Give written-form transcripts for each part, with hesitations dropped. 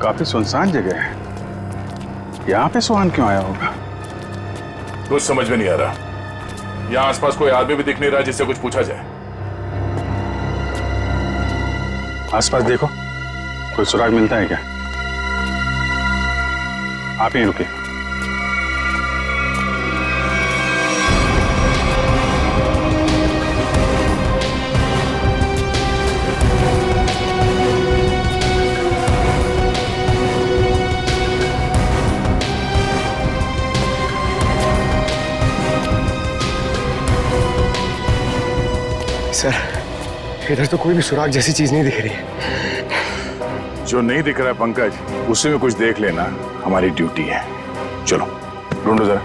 काफी सुनसान जगह है, यहाँ पे सुहान क्यों आया होगा? कुछ समझ में नहीं आ रहा। यहाँ आसपास कोई आदमी भी दिख नहीं रहा जिससे कुछ पूछा जाए। आसपास देखो, कोई सुराग मिलता है क्या? आप यहीं रुकिए। सर, इधर तो कोई भी सुराग जैसी चीज नहीं दिख रही है। जो नहीं दिख रहा है पंकज, उसी में कुछ देख लेना हमारी ड्यूटी है। चलो ढूंढो जरा।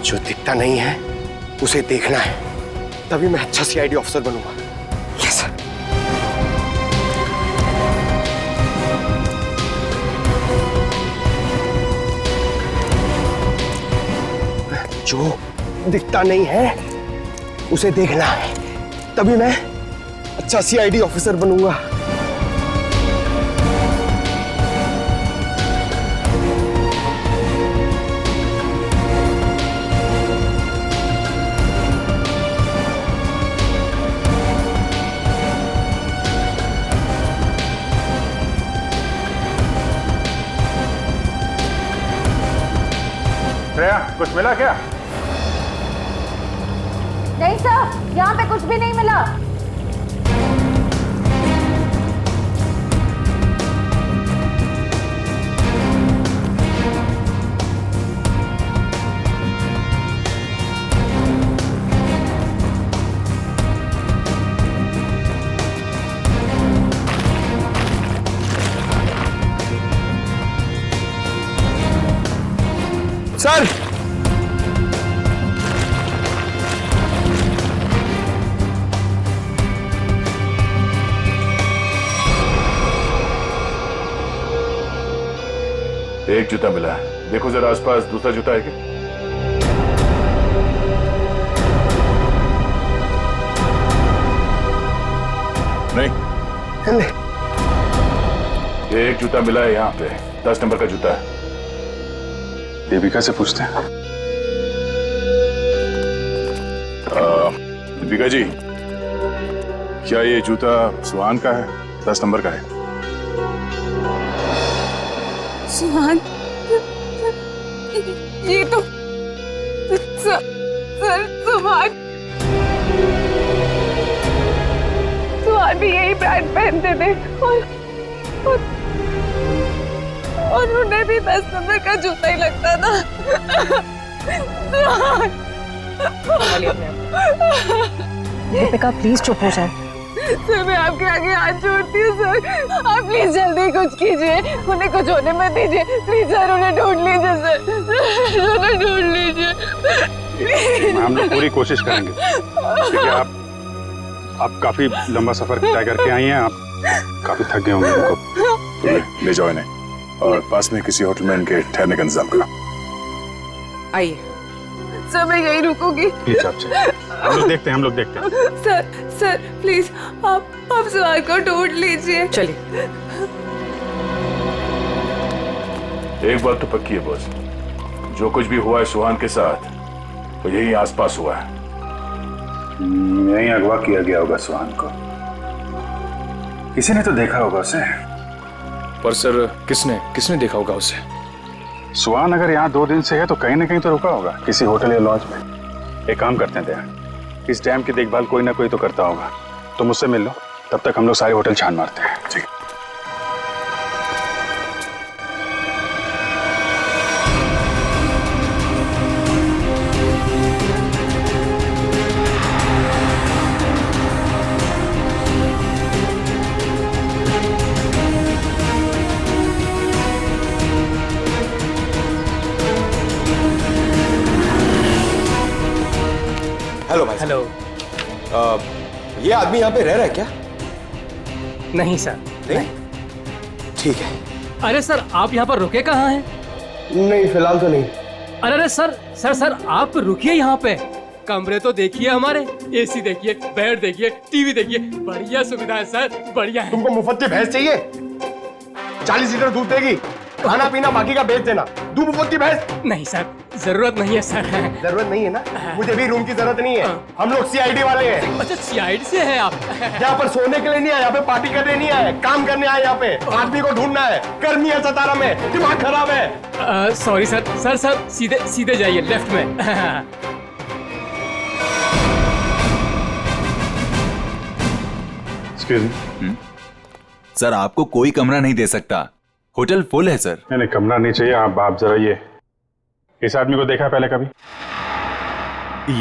जो दिखता नहीं है उसे देखना है, तभी मैं अच्छा सीआईडी ऑफिसर बनूंगा। Yes sir. जो दिखता नहीं है उसे देखना है, तभी मैं अच्छा सीआईडी ऑफिसर बनूंगा। श्रेया, कुछ मिला क्या? नहीं सर, यहाँ पे कुछ भी नहीं मिला। सर, एक जूता मिला है, देखो जरा आसपास दूसरा जूता है क्या? नहीं, ये एक जूता मिला है यहाँ पे, 10 नंबर का जूता है। देविका से पूछते हैं। दीपिका जी, क्या ये जूता सुहान का है? 10 नंबर का है। सुहान, ये तो सर सुहान भी यही ब्रांड पहनते थे और उन्हें भी 10 नंबर का जूता ही लगता था। दीपिका प्लीज चुप हो जाए। सर, मैं आपके आगे हाथ जोड़ती हूँ सर, आप प्लीज जल्दी कुछ कीजिए, उन्हें कुछ होने मत दीजिए प्लीज सर, उन्हें ढूंढ लीजिए सर, उन्हें ढूंढ लीजिए। हम लोग पूरी कोशिश करेंगे। देखिए, आप काफी लंबा सफर तय करके आई हैं, आप काफी थक गए होंगे। उनको ले जाओ इन्हें और पास में किसी होटल में इनके ठहरने का इंतजाम करो। आइए सर, मैं यही रुकूंगी। प्लीज आप चलिए, हम लोग देखते हैं। सर प्लीज आप सुहान को ढूंढ लीजिए। चलिए। एक बात तो पक्की है बॉस, जो कुछ भी हुआ है सुहान के साथ वो यही आसपास हुआ है। यहीं अगवा किया गया होगा सुहान को, किसी ने तो देखा होगा उसे। पर सर, किसने देखा होगा उसे? सुहान अगर यहाँ 2 दिन से है तो कहीं ना कहीं तो रुका होगा, किसी होटल या लॉज में। एक काम करते हैं दया, इस डैम की देखभाल कोई ना कोई तो करता होगा, तो मुझसे मिल लो, तब तक हम लोग सारे होटल छान मारते हैं। ठीक। हेलो भाई। हेलो। ये आदमी यहाँ पे रह रहा है क्या? नहीं सर। नहीं? ठीक है। अरे सर, आप यहाँ पर रुके कहाँ हैं? नहीं, फिलहाल तो नहीं। अरे सर आप रुकिए यहाँ पे। कमरे तो देखिए हमारे, एसी देखिए, बेड देखिए, टीवी देखिए, बढ़िया सुविधा है सर, बढ़िया है। तुमको मुफ्त की भैंस चाहिए? 40 लीटर दूध देगी, खाना पीना बाकी का बेच देना। दूध मुफ्त की भैंस? नहीं सर, जरूरत नहीं है सर। जरूरत नहीं है ना? मुझे भी रूम की जरूरत नहीं है। हम लोग सीआईडी वाले हैं। अच्छा सीआईडी से है आप? यहाँ पर सोने के लिए नहीं आए, यहाँ पे पार्टी करने नहीं आए, काम करने आए। यहाँ पे आदमी को ढूंढना है। गर्मी है सतारा में, दिमाग खराब है। सॉरी सर, सर सीधे सीधे जाइए लेफ्ट में। Excuse me. सर आपको कोई कमरा नहीं दे सकता, होटल फुल है सर। नहीं कमरा नहीं चाहिए। आप जरा ये इस आदमी को देखा है पहले कभी?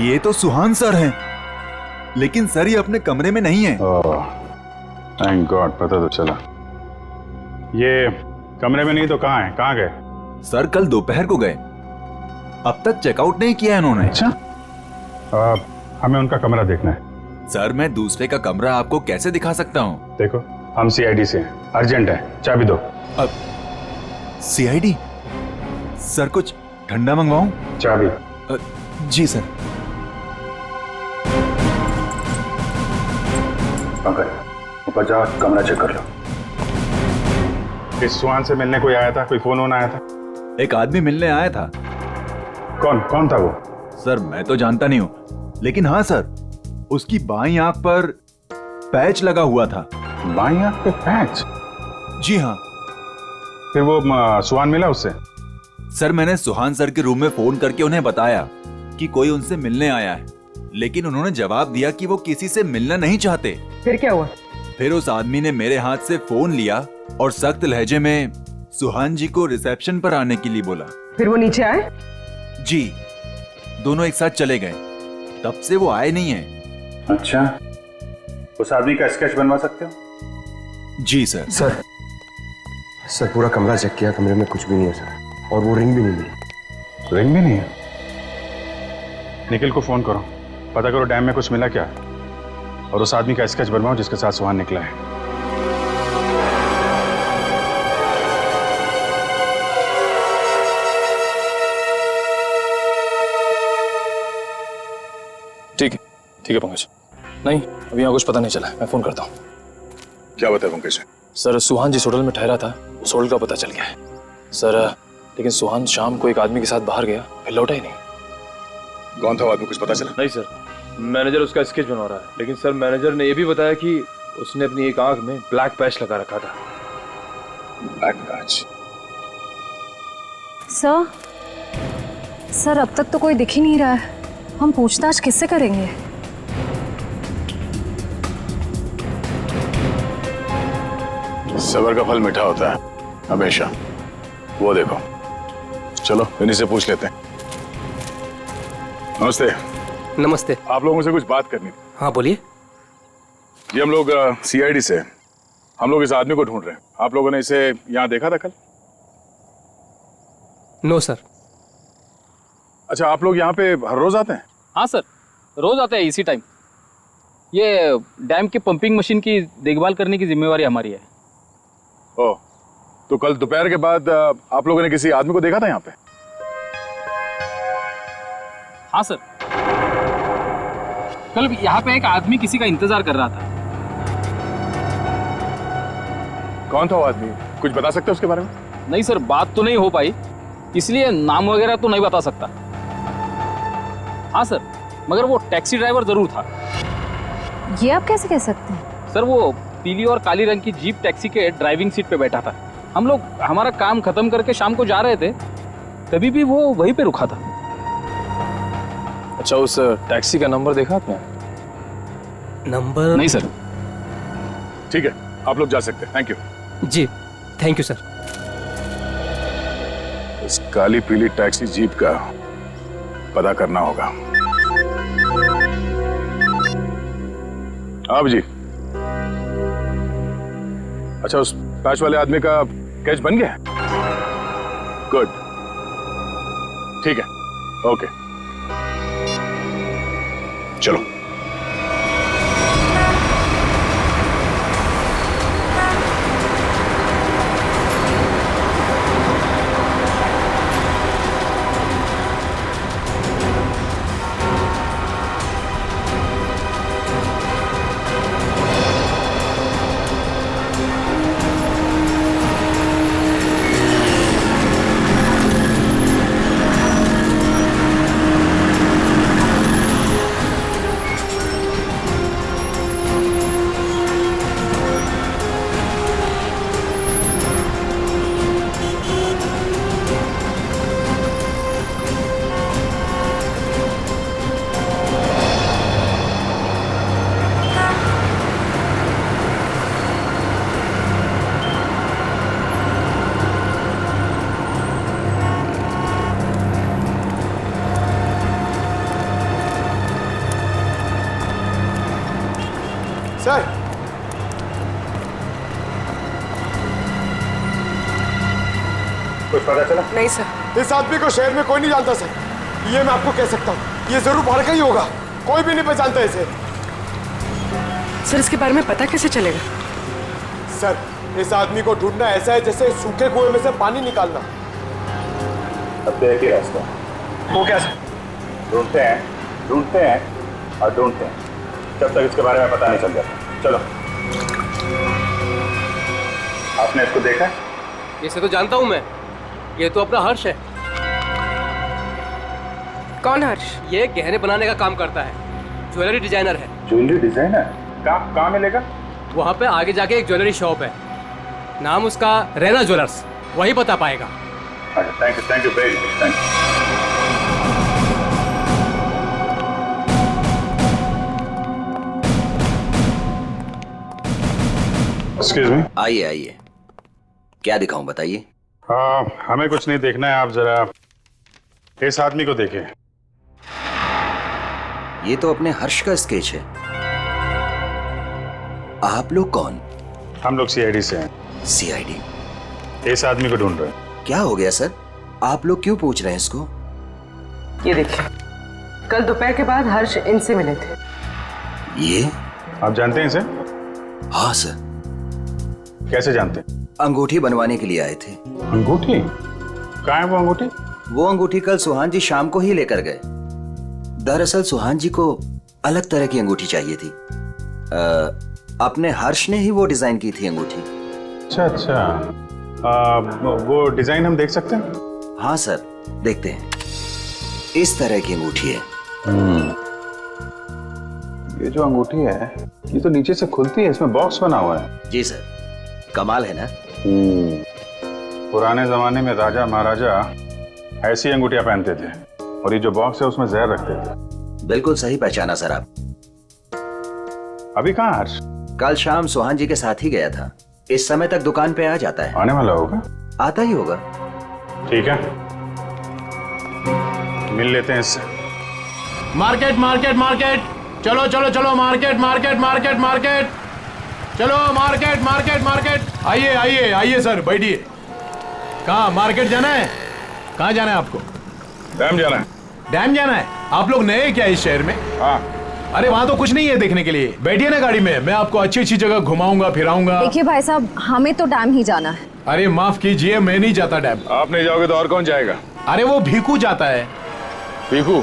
ये तो सुहान सर हैं, लेकिन सर ये अपने कमरे में नहीं है। थैंक गॉड, पता तो चला। ये कमरे में नहीं तो कहाँ है? कहाँ गए? सर कल दोपहर को गए, अब तक चेकआउट नहीं किया इन्होंने। अच्छा, हमें उनका कमरा देखना है। सर मैं दूसरे का कमरा आपको कैसे दिखा सकता हूँ? देखो हम सीआईडी से हैं, अर्जेंट है, चाबी दो। अब सीआईडी? सर कुछ ठंडा मंगवाऊं? चाबी। जी सर। पंकज ऊपर जाओ, कमरा चेक कर लो। इस सुहान से मिलने कोई आया था? कोई फोन वोन आया था? एक आदमी मिलने आया था। कौन था वो? सर मैं तो जानता नहीं हूँ, लेकिन हाँ सर उसकी बाईं आंख पर पैच लगा हुआ था। बाईं आंख पे पैच? जी हाँ। फिर वो सुहान मिला उससे? सर मैंने सुहान सर के रूम में फोन करके उन्हें बताया कि कोई उनसे मिलने आया है, लेकिन उन्होंने जवाब दिया कि वो किसी से मिलना नहीं चाहते। फिर क्या हुआ? फिर उस आदमी ने मेरे हाथ से फोन लिया और सख्त लहजे में सुहान जी को रिसेप्शन पर आने के लिए बोला। फिर वो नीचे आए? जी, दोनों एक साथ चले गए, तब से वो आए नहीं है। अच्छा, उस आदमी का स्केच बनवा सकते हो? जी सर। सर पूरा कमरा चेक किया, कमरे में कुछ भी नहीं है सर, और वो रिंग भी नहीं मिली। रिंग भी नहीं है? निखिल को फोन करो, पता करो डैम में कुछ मिला क्या, और उस आदमी का स्केच बनवाओ जिसके साथ सुहान निकला है। ठीक है पंकज। नहीं अभी यहाँ कुछ पता नहीं चला, मैं फोन करता हूँ। क्या बताया पंकज? सर सुहान जिस होटल में ठहरा था उस होटल का पता चल गया है सर, लेकिन सुहान शाम को एक आदमी के साथ बाहर गया, फिर लौटा ही नहीं। कौन था वो आदमी, कुछ पता चला? नहीं सर, मैनेजर उसका स्केच बनवा रहा है, लेकिन सर मैनेजर ने यह भी बताया कि उसने अपनी एक आंख में ब्लैक पैच लगा रखा था। Black patch? सर अब तक तो कोई दिख ही नहीं रहा है, हम पूछताछ किससे करेंगे? सबर का फल मीठा होता है हमेशा। वो देखो, चलो इन्हीं से पूछ लेते हैं। नमस्ते। नमस्ते। आप लोगों से कुछ बात करनी थी। हाँ बोलिए। जी हम लोग सीआईडी से, हम लोग इस आदमी को ढूंढ रहे हैं। आप लोगों ने इसे यहाँ देखा था कल? No sir. अच्छा, आप लोग यहाँ पे हर रोज आते हैं? हाँ सर, रोज आते हैं इसी टाइम। ये डैम के पंपिंग मशीन की देखभाल करने की जिम्मेवारी हमारी है। ओह, तो कल दोपहर के बाद आप लोगों ने किसी आदमी को देखा था यहाँ पे? हाँ सर, कल यहाँ पे एक आदमी किसी का इंतजार कर रहा था। कौन था वो आदमी, कुछ बता सकते हो उसके बारे में? नहीं सर, बात तो नहीं हो पाई, इसलिए नाम वगैरह तो नहीं बता सकता। हाँ सर, मगर वो टैक्सी ड्राइवर जरूर था। ये आप कैसे कह सकते हैं? सर वो पीली और काली रंग की जीप टैक्सी के ड्राइविंग सीट पे बैठा था। हम लोग हमारा काम खत्म करके शाम को जा रहे थे, तभी भी वो वहीं पे रुका था। अच्छा, उस टैक्सी का नंबर देखा आपने? नंबर? नहीं सर। ठीक है, आप लोग जा सकते हैं। Thank you. जी थैंक यू सर। इस काली पीली टैक्सी जीप का पता करना होगा। आप जी, अच्छा उस पैच वाले आदमी का कैच बन गया? गुड, ठीक है, ओके, चलो। कुछ पता चला? नहीं सर। इस आदमी को शहर में कोई नहीं जानता सर, ये मैं आपको कह सकता हूँ। ये जरूर बाहर का ही होगा, कोई भी नहीं पहचानता इसे। सर इसके बारे में पता कैसे चलेगा? सर इस आदमी को ढूंढना ऐसा है जैसे सूखे कुएं में से पानी निकालना। अब तो एक ही रास्ता, वो कैसे? ढूंढते हैं और ढूंढते हैं जब तक इसके बारे में पता नहीं चल जाता। चलो। आपने इसको देखा? इसे तो जानता हूँ मैं, ये तो अपना हर्ष है। कौन हर्ष? ये गहने बनाने का काम करता है, ज्वेलरी डिजाइनर है। Jewellery designer? कहाँ मिलेगा? वहाँ पे आगे जाके एक ज्वेलरी शॉप है, नाम उसका रैना ज्वेलर्स, वही बता पाएगा। अच्छा, thank you very much, thank you. Excuse me. आइए आइए, क्या दिखाऊं बताइए। हमें कुछ नहीं देखना है, आप जरा इस आदमी को देखें। ये तो अपने हर्ष का स्केच है। आप लोग कौन? हम लोग सीआईडी से हैं। सीआईडी? इस आदमी को ढूंढ रहे हैं। क्या हो गया सर, आप लोग क्यों पूछ रहे हैं इसको? ये देखिए, कल दोपहर के बाद हर्ष इनसे मिले थे। ये आप जानते हैं इसे? हाँ सर। कैसे जानते हैं? अंगूठी बनवाने के लिए आए थे। अंगूठी? कहाँ है वो अंगूठी? वो अंगूठी कल सुहान जी शाम को ही लेकर गए। दरअसल सुहान जी को अलग तरह की अंगूठी चाहिए थी। अपने हर्ष ने ही वो डिजाइन की थी अंगूठी। अच्छा, वो डिजाइन हम देख सकते हैं? हाँ सर, देखते हैं। इस तरह की अंगूठी है। ये जो अंगूठी है, ये तो नीचे से खुलती है, इसमें बॉक्स बना हुआ है। जी सर, कमाल है ना। पुराने जमाने में राजा महाराजा ऐसी अंगूठियां पहनते थे, और ये जो बॉक्स है उसमें जहर रखते थे। बिल्कुल सही पहचाना सर आप। अभी कहाँ हर्ष? कल शाम सुहान जी के साथ ही गया था। इस समय तक दुकान पे आ जाता है। आने वाला होगा? आता ही होगा। ठीक है, मिल लेते हैं इससे। मार्केट मार्केट मार्केट, चलो चलो चलो, मार्केट मार्केट मार्केट मार्केट, चलो मार्केट मार्केट मार्केट। आइए आइए आइए सर, बैठिए। कहाँ मार्केट जाना है? कहाँ जाना है आपको? डैम जाना है। डैम जाना है? आप लोग नए क्या इस शहर में? हाँ। अरे वहाँ तो कुछ नहीं है देखने के लिए। बैठिए ना गाड़ी में, मैं आपको अच्छी अच्छी जगह घुमाऊंगा फिराऊंगा। देखिए भाई साहब, हमें तो डैम ही जाना है। अरे माफ कीजिए, मैं नहीं जाता डैम। आप नहीं जाओगे तो और कौन जाएगा? अरे वो भीखू जाता है। भीखू?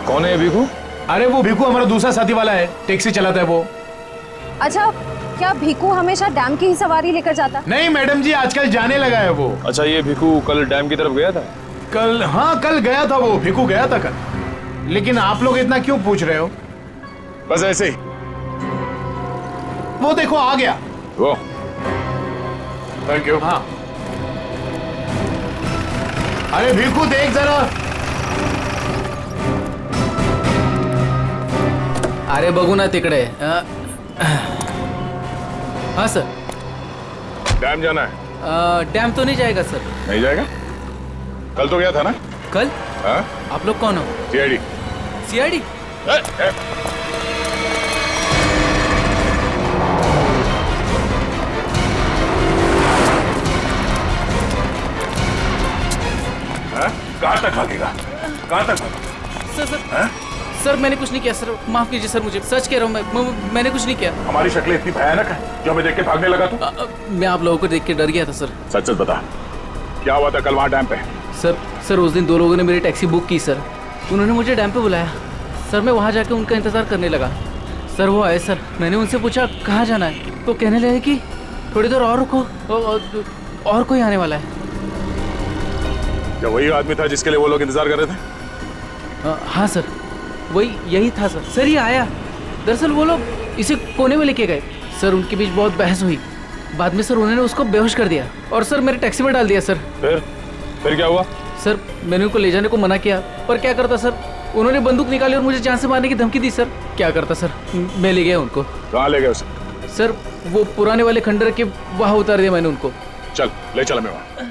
कौन है भीखू? अरे वो भीखू हमारा दूसरा साथी वाला है, टैक्सी चलाता है वो। अच्छा, क्या भीखू हमेशा डैम की ही सवारी लेकर जाता? नहीं मैडम जी, आजकल जाने लगा है वो। अच्छा, ये भीखू कल डैम की तरफ गया था? कल? हाँ कल गया था वो, भीखू गया था कल। लेकिन आप लोग इतना क्यों पूछ रहे हो? बस ऐसे ही। वो देखो आ गया वो। Thank you. हाँ। अरे भीखू देख जरा। अरे बघू ना तिकडे। हाँ सर। डैम जाना है? डैम तो नहीं जाएगा सर। नहीं जाएगा? कल तो गया था ना? कल? हाँ? आप लोग कौन हो? सीआईडी। सीआईडी? कहाँ तक भागेगा? कहाँ तक भागेगा? सर सर सर मैंने कुछ नहीं किया सर, माफ कीजिए सर, मुझे सच कह रहा हूँ, मैंने कुछ नहीं किया। हमारी शक्लें इतनी भयानक है जो हमें देख के भागने लगा तू? मैं आप लोगों को देख के डर गया था सर। सच सच बता, क्या हुआ था कल वहाँ डैम पे? सर उस दिन दो लोगों ने मेरी टैक्सी बुक की सर, उन्होंने मुझे डैम पे बुलाया सर। मैं वहाँ जाके उनका इंतजार करने लगा सर। वो आए सर, मैंने उनसे पूछा कहाँ जाना है, तो कहने लगे कि थोड़ी देर और रुको, और कोई आने वाला है। क्या वही आदमी था जिसके लिए वो लोग इंतजार कर रहे थे? हाँ सर, वही यही था सर। सर ये आया, दरअसल वो लोग इसे कोने में लेके गए सर। उनके बीच बहुत बहस हुई, बाद में सर उन्होंने उसको बेहोश कर दिया और सर मेरे टैक्सी में डाल दिया सर। फिर क्या हुआ? सर मैंने उनको ले जाने को मना किया, पर क्या करता सर, उन्होंने बंदूक निकाली और मुझे जान से मारने की धमकी दी सर। क्या करता सर, मैं ले गया उनको। कहाँ ले गए उसे? सर वो पुराने वाले खंडर के वहाँ उतार दिया मैंने उनको। चल ले चल हमें वहाँ।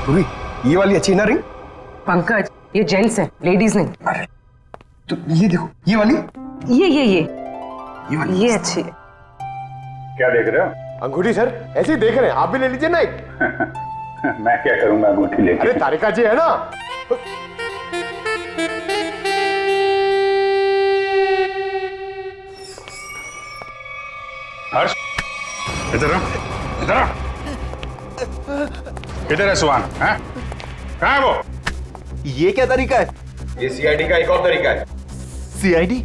पूरी ये वाली अच्छी ना रिंग? पंकज, ये जेंट्स है, लेडीज नहीं। अरे तो ये देखो, ये वाली, ये वाली, ये अच्छी है। क्या देख रहे हो? अंगूठी सर, ऐसे ही देख रहे हैं, आप भी ले लीजिए ना एक। मैं क्या करूंगा अंगूठी लेके? अरे तारिका जी है ना। हर्ष, इधर आ, इधर आ। किधर है सुहान? हैं? कहाँ है वो? ये क्या तरीका है? ये सीआईडी का एक और तरीका है। सीआईडी?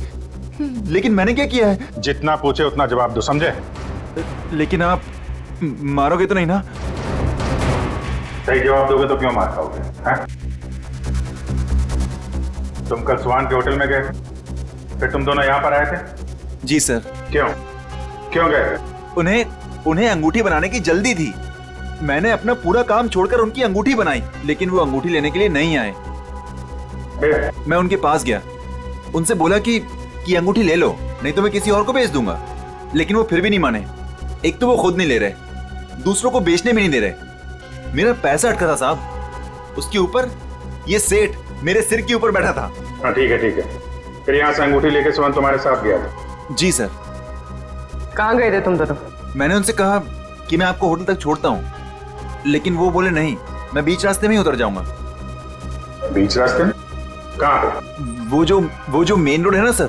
लेकिन मैंने क्या किया है? जितना पूछे उतना जवाब दो, समझे? लेकिन आप मारोगे तो नहीं ना? सही जवाब दोगे तो क्यों मार खाओगे? हैं? तुम कल सुहान के होटल में गए, फिर तुम दोनों यहाँ पर आए थे? जी सर। क्यों? क्यों गए? उन्हें अंगूठी बनाने की जल्दी थी। मैंने अपना पूरा काम छोड़कर उनकी अंगूठी बनाई, लेकिन वो अंगूठी लेने के लिए नहीं आए। मैं उनके पास गया, उनसे बोला कि अंगूठी ले लो, नहीं तो मैं किसी और को बेच दूंगा। लेकिन वो फिर भी नहीं माने। एक तो वो खुद नहीं ले रहे, दूसरों को बेचने भी नहीं दे रहे। मेरा पैसा अटका था साहब, उसके ऊपर ये सेठ मेरे सिर के ऊपर बैठा था। हाँ ठीक है ठीक है। फिर यहाँ से अंगूठी लेके सुहान तुम्हारे साथ गया था? जी सर। कहाँ गए थे तुम दोनों? मैंने उनसे कहा कि मैं आपको होटल तक छोड़ता हूँ, लेकिन वो बोले नहीं, मैं बीच रास्ते में ही उतर जाऊंगा। बीच रास्ते में? कहाँ? वो जो मेन रोड है ना सर,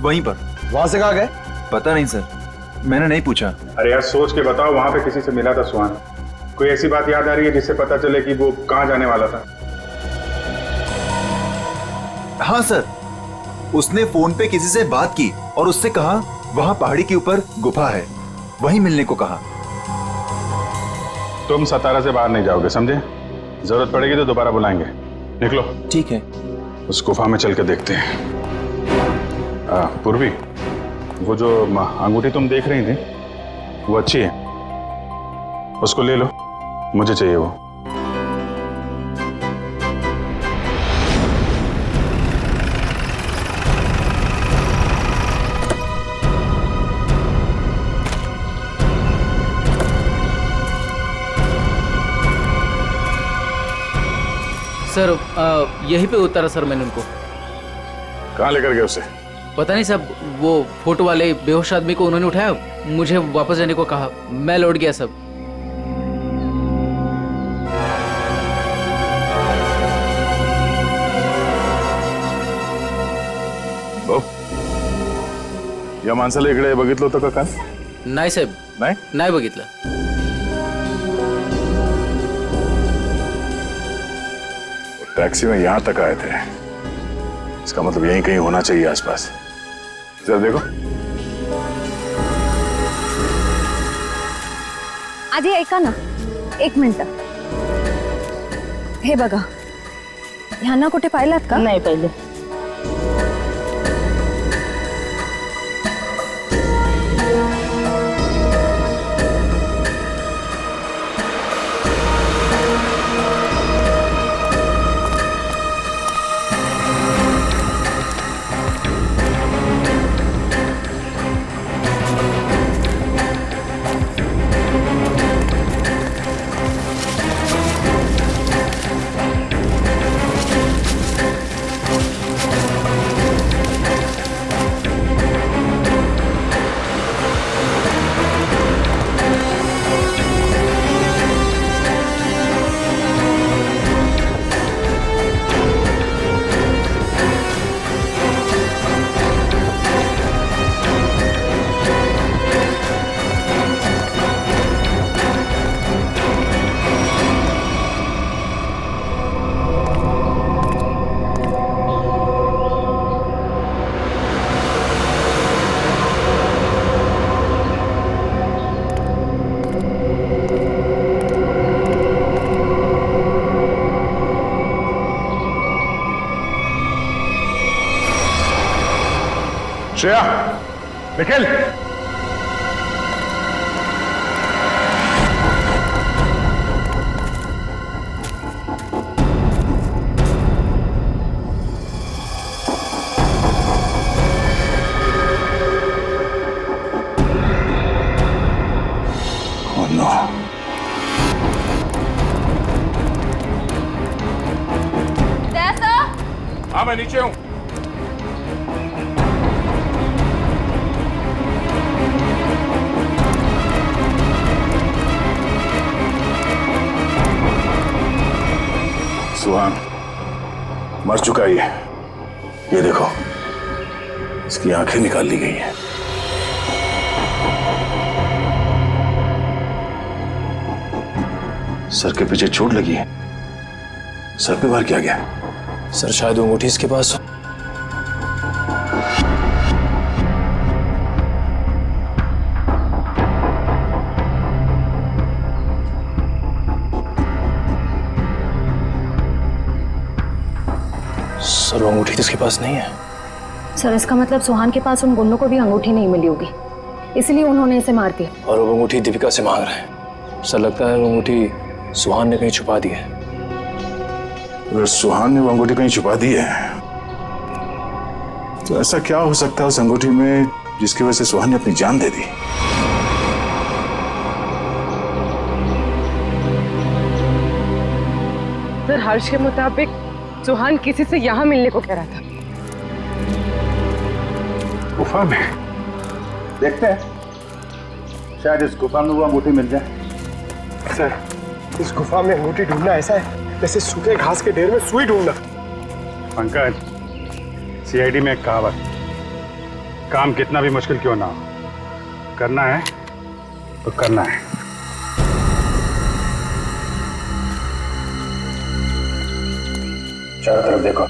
वहीं पर। वहां से कहाँ गए? पता नहीं सर, मैंने नहीं पूछा। अरे यार सोच के बताओ, वहां पे किसी से मिला था सुहान? कोई ऐसी बात याद आ रही है जिससे पता चले कि वो कहाँ जाने वाला था? हाँ सर, उसने फोन पे किसी से बात की और उससे कहा वहां पहाड़ी के ऊपर गुफा है, वहीं मिलने को कहा। तुम सतारा से बाहर नहीं जाओगे, समझे? जरूरत पड़ेगी तो दोबारा बुलाएंगे। निकलो। ठीक है। उस गुफा में चल के देखते हैं। पूर्वी, वो जो अंगूठी तुम देख रही थी वो अच्छी है, उसको ले लो, मुझे चाहिए वो। सर यहीं पे उतारा सर मैंने उनको। कहाँ लेकर गए उसे? पता नहीं साहब, वो फोटो वाले बेहोश आदमी को उन्होंने उठाया, मुझे वापस जाने को कहा, मैं लौट गया सब। या माणसाला इकडे बघितलं होतं का काल? नाही साहेब, नाही बघितलं। टैक्सी में यहां तक आए थे, इसका मतलब यहीं कहीं होना चाहिए आसपास। जरा देखो। आधी ऐका ना, एक मिनिट। हे बघा, ह्यांना कुठे पाहिलात का? नाही पाहिले। Shreya, Nikhil, oh no. हाँ मैं नीचे हूँ। सुहान मर चुका है ये देखो, इसकी आंखें निकाल ली गई हैं। सर के पीछे चोट लगी है, सर पे वार किया गया। सर शायद वो अंगूठी इसके पास हो। सर वो अंगूठी तो इसके पास नहीं है। सर इसका मतलब सुहान के पास उन गुंडों को भी अंगूठी नहीं मिली होगी, इसलिए उन्होंने इसे मार दिया। और वो अंगूठी दीपिका से मांग रहे हैं। सर लगता है वो अंगूठी सुहान ने कहीं छुपा दी है। अगर सुहान ने वो अंगूठी कहीं छुपा दी है तो ऐसा क्या हो सकता है उस अंगूठी में जिसकी वजह से सुहान ने अपनी जान दे दी? सर हर्ष के मुताबिक सुहान किसी से यहाँ मिलने को कह रहा था। गुफा में देखते हैं, शायद इस गुफा में वो अंगूठी मिल जाए। सर इस गुफा में अंगूठी ढूंढना ऐसा है जैसे सूखे घास के ढेर में सुई ढूंढना। पंकज, सीआईडी में एक कहावत, काम कितना भी मुश्किल क्यों ना हो, करना है तो करना है। चारों तरफ देखो।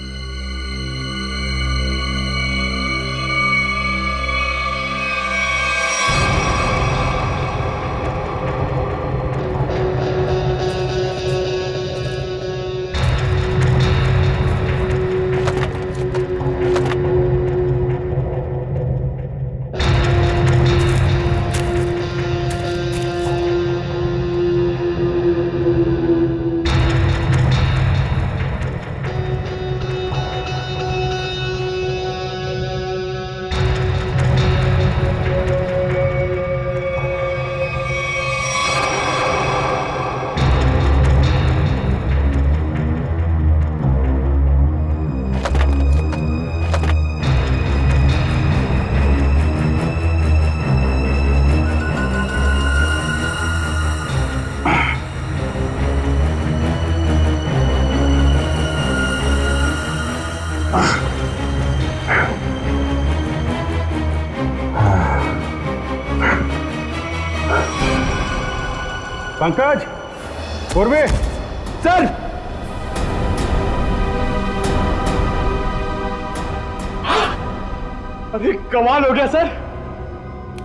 पंकज, पूर्वे, सर। अरे कमाल हो गया सर,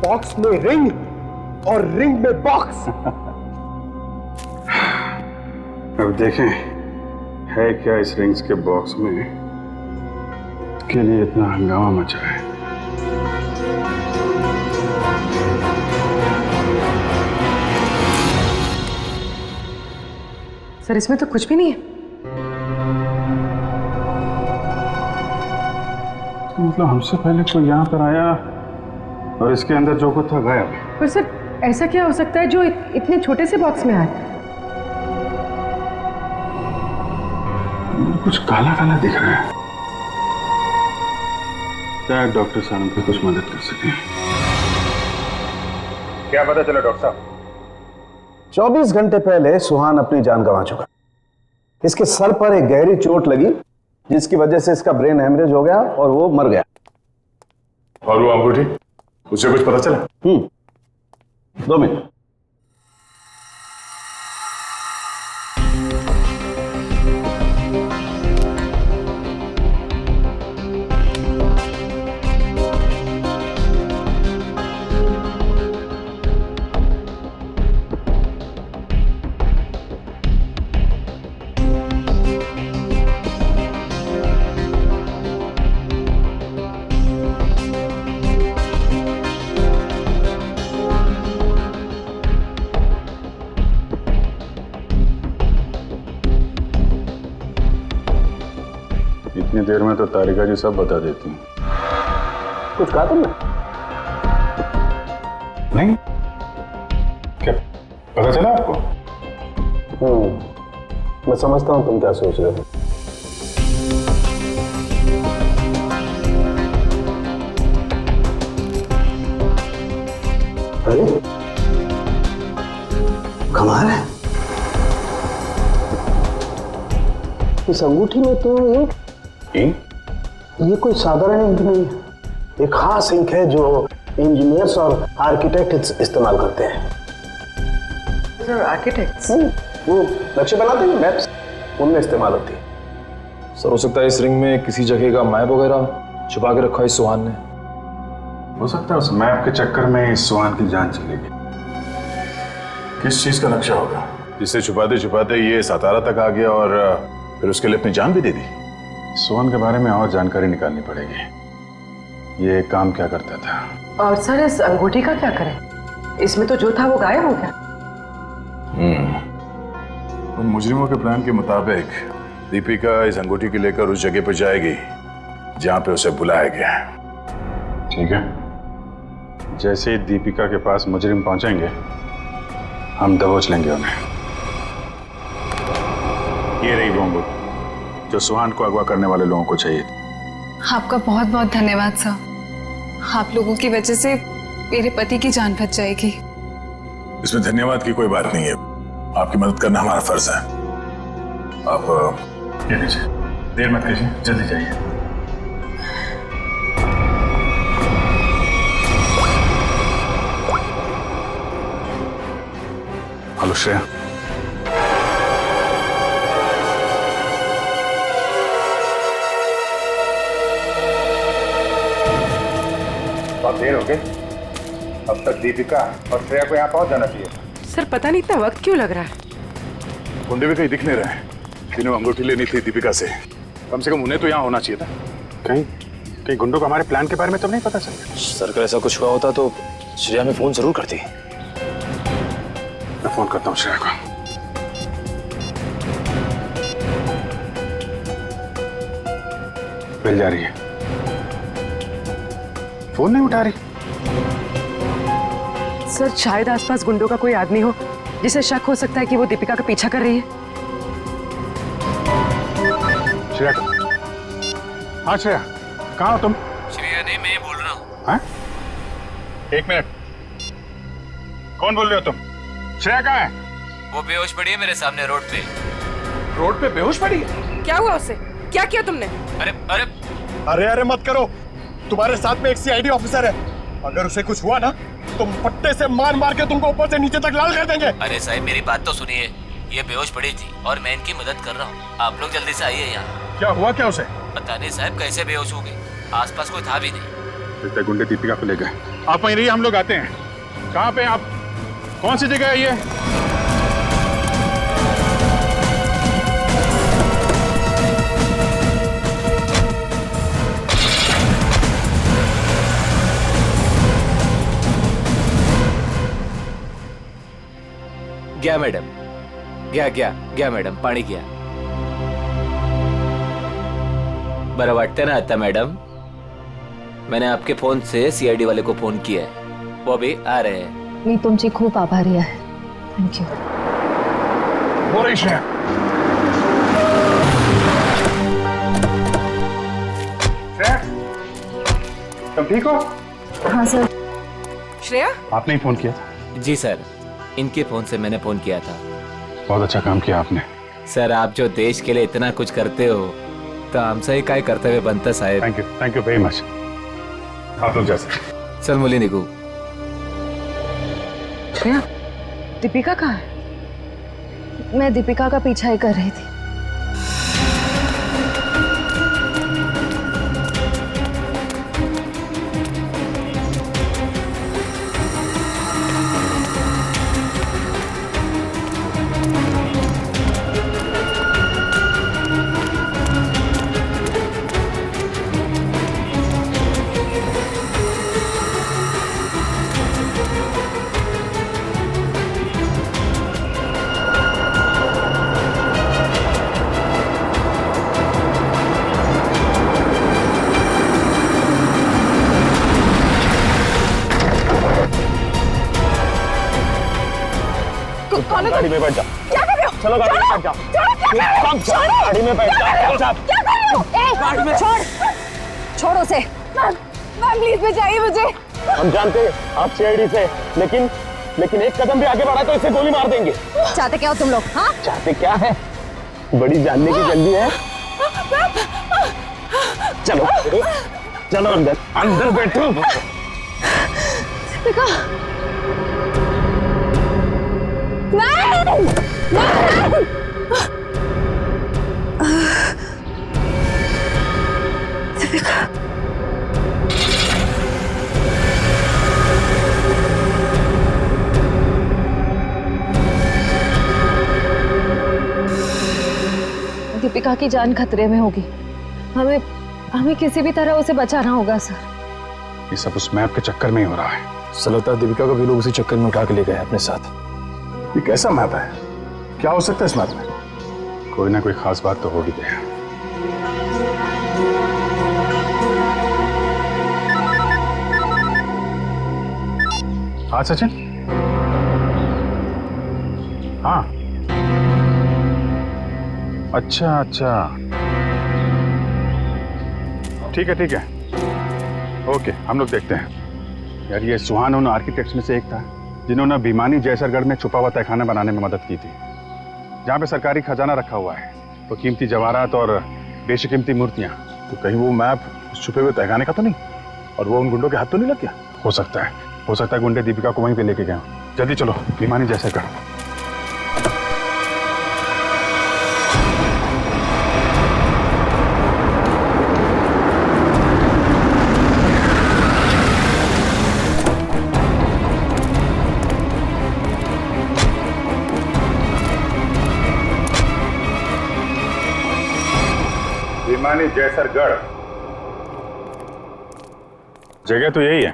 बॉक्स में रिंग और रिंग में बॉक्स। अब देखें है क्या इस रिंग्स के बॉक्स में के लिए इतना हंगामा मचा है। सर इसमें तो कुछ भी नहीं है। तो मतलब हमसे पहले कोई यहाँ पर आया और इसके अंदर जो कुछ था गायब। पर सर ऐसा क्या हो सकता है जो इतने छोटे से बॉक्स में आया? कुछ काला काला दिख रहा है, शायद डॉक्टर साहब की कुछ मदद कर सके। क्या पता चला डॉक्टर साहब? 24 घंटे पहले सुहान अपनी जान गंवा चुका। इसके सर पर एक गहरी चोट लगी जिसकी वजह से इसका ब्रेन हेमरेज हो गया और वो मर गया। और वो अंगूठी, उसे कुछ पता चला? 2 मिनट। इतनी देर में तो तारिका जी सब बता देती हैं। कुछ कहा तुमने? नहीं, क्या पता चला आपको? मैं समझता हूं तुम क्या सोच रहे हो। अरे कमाल है, इस अंगूठी में तो एक ये कोई साधारण इंक नहीं है, एक खास इंक है जो इंजीनियर्स और आर्किटेक्ट इस्तेमाल करते हैं। सर आर्किटेक्ट्स वो नक्शे बनाते हैं, मैप्स, उनमें इस्तेमाल होती है। सर हो सकता है इस रिंग में किसी जगह का मैप वगैरह छुपा के रखा है इस सुहान ने। हो सकता है उस मैप के चक्कर में इस सुहान की जान चली गई। किस चीज का नक्शा होगा जिसे छुपाते छुपाते ये सातारा तक आ गया और फिर उसके लिए अपनी जान भी दे दी? सुहान के बारे में और जानकारी निकालनी पड़ेगी। ये काम क्या करता था? और सर इस अंगूठी का क्या करें? इसमें तो जो था वो गायब हो गया। उन मुजरिमों के प्लान के मुताबिक दीपिका इस अंगूठी को लेकर उस जगह पर जाएगी जहां पे उसे बुलाया गया है। ठीक है, जैसे ही दीपिका के पास मुजरिम पहुंचेंगे हम दबोच लेंगे उन्हें। ये रही वो अंगूठी जो सुहान को अगवा करने वाले लोगों को चाहिए थी। आपका बहुत बहुत धन्यवाद सर। आप लोगों की वजह से मेरे पति की जान बच जाएगी। इसमें धन्यवाद की कोई बात नहीं है, आपकी मदद करना हमारा फर्ज है। आप ये लीजिए, देर मत कीजिए, जल्दी जाइए। हेलो श्रेया। बहुत देर हो गई, अब तक दीपिका और श्रेया को यहाँ पहुंच जाना चाहिए। सर पता नहीं इतना वक्त क्यों लग रहा है। गुंडे भी कहीं दिख नहीं रहे, जिन्हें अंगूठी लेनी थी दीपिका से, कम उन्हें तो यहाँ होना चाहिए था। कहीं गुंडों को हमारे प्लान के बारे में तो नहीं पता चला? सर अगर ऐसा कुछ हुआ होता तो श्रेया में फोन जरूर करती। मैं फोन करता हूँ श्रेया को। मिल जा रही है, फोन नहीं उठा रही। सर शायद आसपास गुंडों का कोई आदमी हो जिसे शक हो सकता है कि वो दीपिका का पीछा कर रही है। श्रेया, हाँ श्रेया, कहाँ हो तुम? श्रेया नहीं, मैं बोल रहा हूँ। हाँ? एक मिनट, कौन बोल रहे हो तुम? श्रेया कहाँ है? वो बेहोश पड़ी है मेरे सामने रोड पे। रोड पे बेहोश पड़ी है? क्या हुआ उससे? क्या किया तुमने? अरे अरे अरे अरे मत करो, तुम्हारे साथ में एक सीआईडी ऑफिसर है, अगर उसे कुछ हुआ ना तो पट्टे से मार मार के तुमको ऊपर से नीचे तक लाल कर देंगे। अरे साहब मेरी बात तो सुनिए, ये बेहोश पड़ी थी और मैं इनकी मदद कर रहा हूँ। आप लोग जल्दी से आइए यहाँ। क्या हुआ क्या उसे? पता नहीं साहब कैसे बेहोश हो गई, आसपास कोई था भी नहीं। लगता है गुंडे दीपिका को ले गए। आप वहीं रहिए, हम लोग आते हैं। कहाँ पे आप? कौन सी जगह है ये? गया मैडम, गया मैडम, पाणी गया। बरं वाटतं ना आता मैडम? मैंने आपके फोन से सीआईडी वाले को फोन किया है, वो अभी आ रहे हैं। मी तुमची खूप आभारी आहे। Thank you. हो रही श्रेया। श्रेया, तुम ठीक हो? हाँ सर। श्रेया, आपने ही फोन किया था? जी सर, इनके फोन से मैंने फोन किया था। बहुत अच्छा काम किया आपने। सर आप जो देश के लिए इतना कुछ करते हो तो हमसे ही काय कर्तव्य बनतं साहेब। Thank you very much. आप लोग जा सकते। चल मुली निघू। श्रेया, दीपिका कहाँ है? मैं दीपिका का पीछा ही कर रही थी। गाड़ी में बैठ जाओ। क्या कर रहे हो? चलो गाड़ी में बैठ जाओ। गाड़ी में बैठ जाओ। क्या कर रहे हो? गाड़ी में छोड़ उसे। मैम प्लीज बचाइए मुझे। हम जानते हैं आप सीआईडी से, लेकिन एक कदम भी आगे बढ़ा तो इसे गोली मार देंगे। चाहते क्या हो तुम लोग? हाँ, चाहते क्या है? बड़ी जानने की जल्दी है। चलो चलो अंदर अंदर बैठो। दीपिका नहीं नहीं दीपिका दीपिका की जान खतरे में होगी। हमें हमें किसी भी तरह उसे बचाना होगा सर। ये सब उस मैप के चक्कर में ही हो रहा है। सर लगता है दीपिका को भी लोग उसी चक्कर में उठा के ले गए अपने साथ। ये कैसा मैप है? क्या हो सकता है इस मैप में? कोई ना कोई खास बात तो होगी। हाँ सचिन। हाँ अच्छा अच्छा ठीक है ओके, हम लोग देखते हैं। यार ये सुहान उन आर्किटेक्ट्स में से एक था जिन्होंने भिमानी जैसरगढ़ में छुपा हुआ तहखाना बनाने में मदद की थी, जहाँ पे सरकारी खजाना रखा हुआ है, तो कीमती जवाहरात और बेशकीमती मूर्तियाँ। तो कहीं वो मैप छुपे हुए तहखाने का तो नहीं, और वो उन गुंडों के हाथ तो नहीं लग गया? हो सकता है गुंडे दीपिका को वहीं पे लेके गए। जल्दी चलो भिमानी जैसरगढ़। भिमानी जैसरगढ़ जगह तो यही है।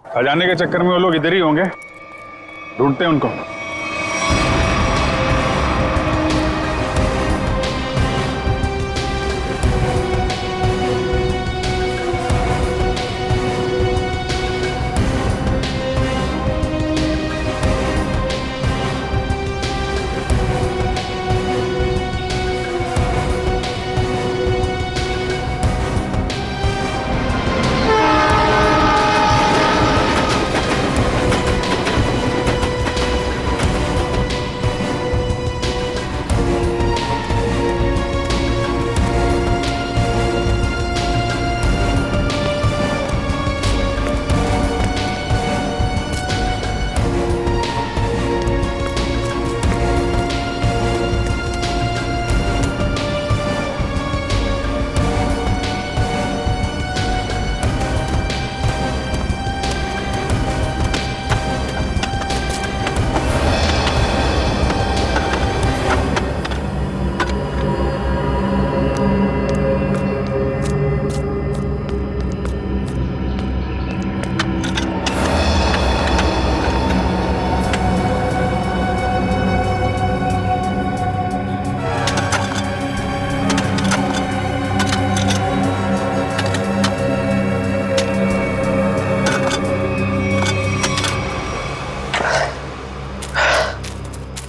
खजाने के चक्कर में वो लोग इधर ही होंगे, ढूंढते हैं उनको।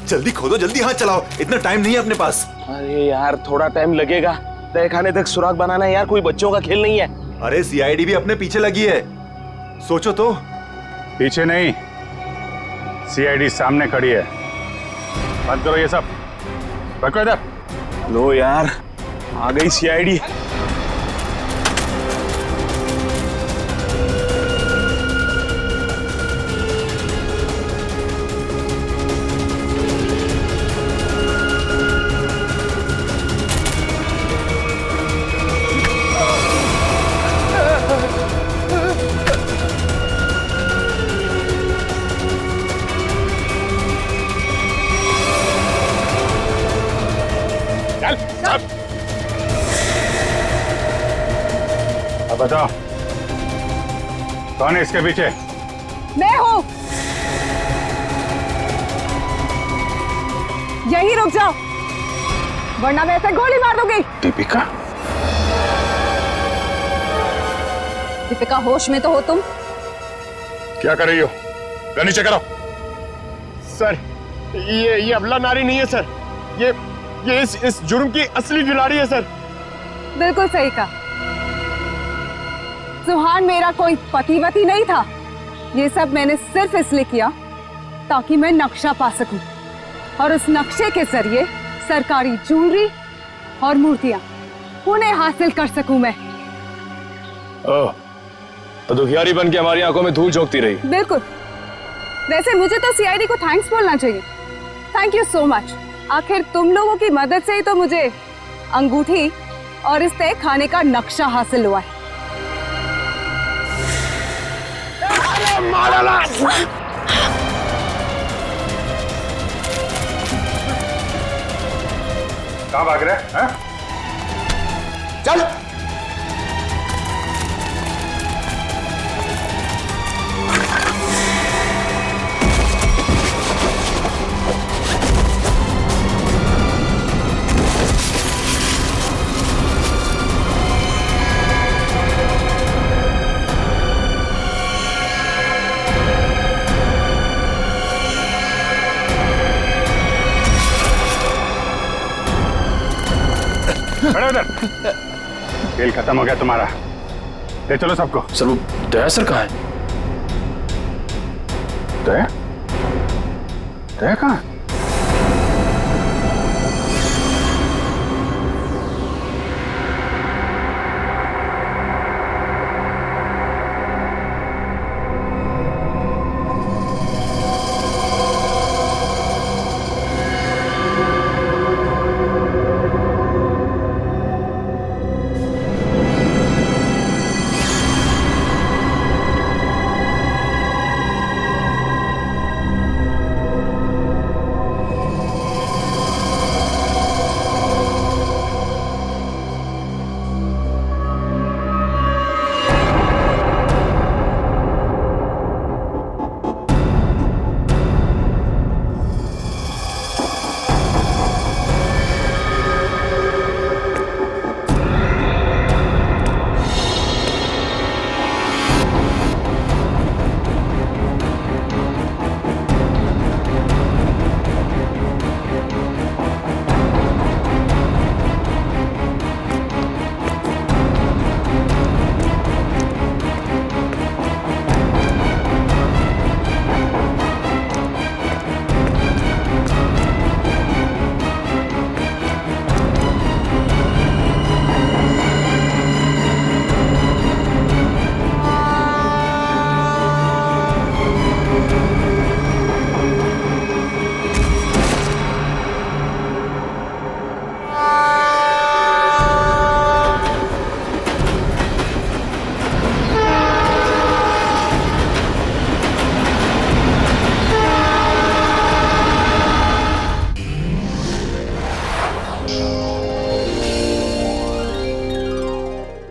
जल्दी खोदो, जल्दी हाथ चलाओ, इतना टाइम नहीं है अपने पास। अरे यार थोड़ा टाइम लगेगा, तहखाने तक सुराग बनाना है यार, कोई बच्चों का खेल नहीं है। अरे सीआईडी भी अपने पीछे लगी है, सोचो तो। पीछे नहीं, सीआईडी सामने खड़ी है। बंद करो ये सब, रखो इधर। लो यार आ गई सीआईडी। अब बताओ कौन है इसके पीछे? मैं हूँ। यही रुक जाओ वरना मैं ऐसे गोली मार दूंगी। दीपिका? दीपिका होश में तो हो तुम? क्या कर रही हो? गन नीचे करो। सर ये अबला नारी नहीं है सर, ये इस जुर्म की असली खिलाड़ी है सर। बिल्कुल सही कहा। सुहान मेरा कोई पतिवती नहीं था। ये सब मैंने सिर्फ इसलिए किया ताकि मैं नक्शा पा सकूं। और उस नक्शे के जरिए सरकारी ज्वेलरी और मूर्तियां उन्हें हासिल कर सकूं मैं। ओह, तो दुखियारी बन के हमारी आंखों में धूल झोंकती रही। बिल्कुल। वैसे मुझे तो सीआईडी को थैंक्स बोलना चाहिए। Thank you so much. आखिर तुम लोगों की मदद से ही तो मुझे अंगूठी और इस तय खाने का नक्शा हासिल हुआ है। कहाँ भाग रहे हैं? चल। खड़े उधर। खेल खत्म हो गया तुम्हारा। ले चलो सबको। सर वो दया सर कहाँ है? दया? दया कहाँ?